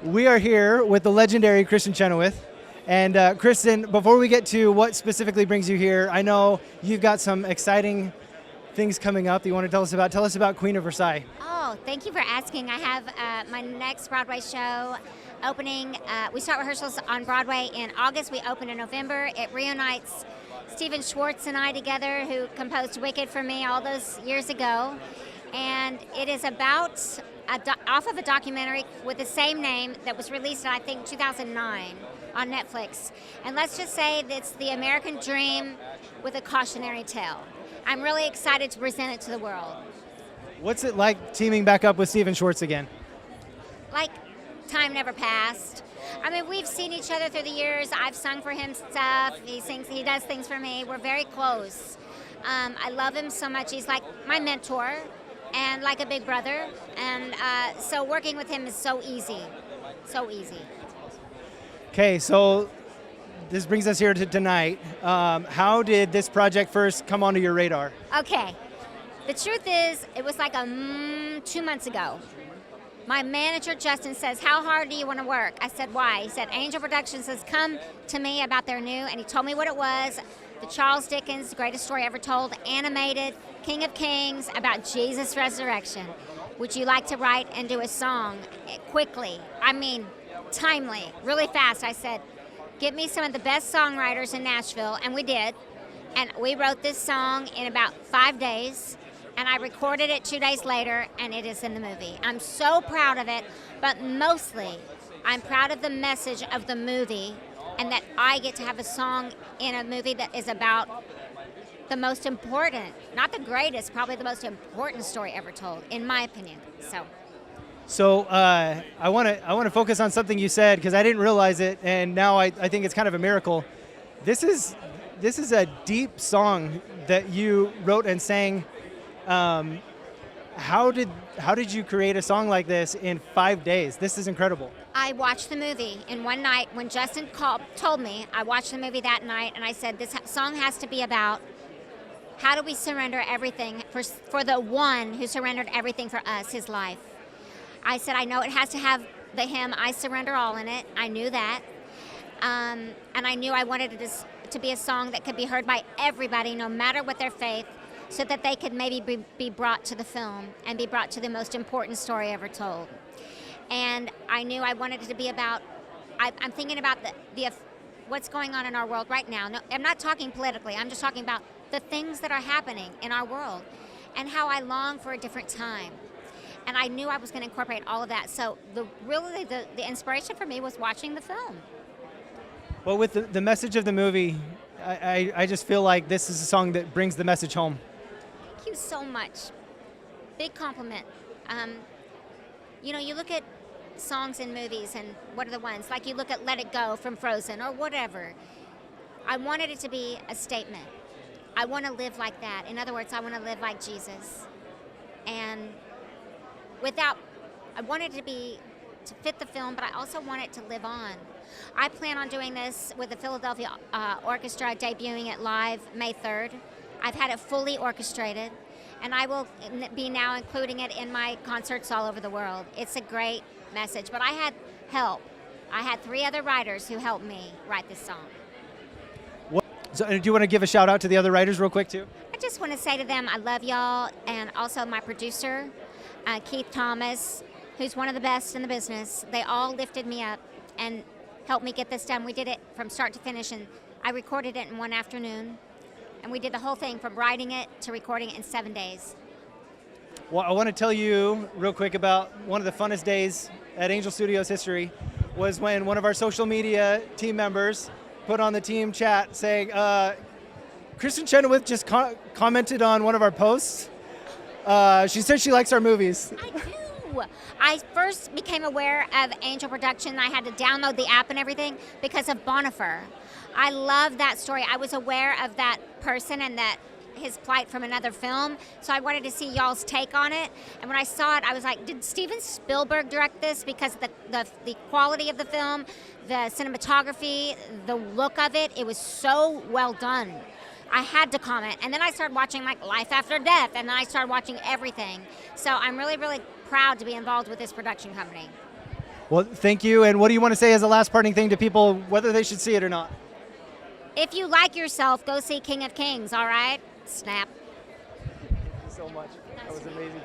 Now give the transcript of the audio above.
We are here with the legendary Kristin Chenoweth. And Kristin, before we get to what specifically brings you here, I know you've got some exciting things coming up that you want to tell us about. Tell us about Queen of Versailles. Oh, thank you for asking. I have my next Broadway show opening. We start rehearsals on Broadway in August. We open in November. It reunites Stephen Schwartz and I together, who composed Wicked for me all those years ago. And it is about off of a documentary with the same name that was released in, I think, 2009 on Netflix. And let's just say that it's the American dream with a cautionary tale. I'm really excited to present it to the world. What's it like teaming back up with Stephen Schwartz again? Like time never passed. I mean, we've seen each other through the years. I've sung for him stuff. He does things for me. We're very close. I love him so much. He's like my mentor and like a big brother. And so working with him is so easy. So easy. Okay, so this brings us here to tonight. How did this project first come onto your radar? Okay. The truth is, it was like 2 months ago. My manager, Justin, says, how hard do you want to work? I said, why? He said, Angel Productions has come to me about their new, and he told me what it was, the Charles Dickens, greatest story ever told, animated, King of Kings, about Jesus' resurrection. Would you like to write and do a song quickly? I mean, timely, really fast. I said, get me some of the best songwriters in Nashville, and we did. And we wrote this song in about 5 days. And I recorded it 2 days later, and it is in the movie. I'm so proud of it, but mostly I'm proud of the message of the movie and that I get to have a song in a movie that is about the most important, not the greatest, probably the most important story ever told, in my opinion. So I want to focus on something you said because I didn't realize it, and now I think it's kind of a miracle. This is a deep song that you wrote and sang. How did you create a song like this in 5 days? This is incredible. I watched the movie in one night. When Justin told me, I watched the movie that night, and I said, this song has to be about how do we surrender everything for the one who surrendered everything for us, his life. I said, I know it has to have the hymn, I Surrender All, in it. I knew that. And I knew I wanted it to be a song that could be heard by everybody, no matter what their faith, so that they could maybe be brought to the film and be brought to the most important story ever told. And I knew I wanted it to be about, I'm thinking about what's going on in our world right now. No, I'm not talking politically, I'm just talking about the things that are happening in our world and how I long for a different time. And I knew I was going to incorporate all of that. So the inspiration for me was watching the film. Well, with the message of the movie, I just feel like this is a song that brings the message home. Thank you so much. Big compliment. You look at songs in movies and what are the ones? Like you look at Let It Go from Frozen or whatever. I wanted it to be a statement. I want to live like that. In other words, I want to live like Jesus. And I wanted it to fit the film, but I also want it to live on. I plan on doing this with the Philadelphia Orchestra, debuting it live May 3rd. I've had it fully orchestrated, and I will be now including it in my concerts all over the world. It's a great message, but I had help. I had 3 other writers who helped me write this song. So, do you want to give a shout out to the other writers real quick too? I just want to say to them, I love y'all, and also my producer, Keith Thomas, who's one of the best in the business. They all lifted me up and helped me get this done. We did it from start to finish, and I recorded it in one afternoon. And we did the whole thing from writing it to recording it in 7 days. Well, I want to tell you real quick about one of the funnest days at Angel Studios history was when one of our social media team members put on the team chat saying, Kristin Chenoweth just commented on one of our posts. She said she likes our movies. I do. I first became aware of Angel Production. I had to download the app and everything because of Bonifer. I love that story. I was aware of that person and that his plight from another film, so I wanted to see y'all's take on it. And when I saw it, I was like, did Steven Spielberg direct this? Because the quality of the film, the cinematography, the look of it, it was so well done. I had to comment. And then I started watching like Life After Death, and then I started watching everything. So I'm really, really proud to be involved with this production company. Well, thank you. And what do you want to say as a last parting thing to people, whether they should see it or not? If you like yourself, go see King of Kings, all right? Snap. Thank you so much. That was amazing.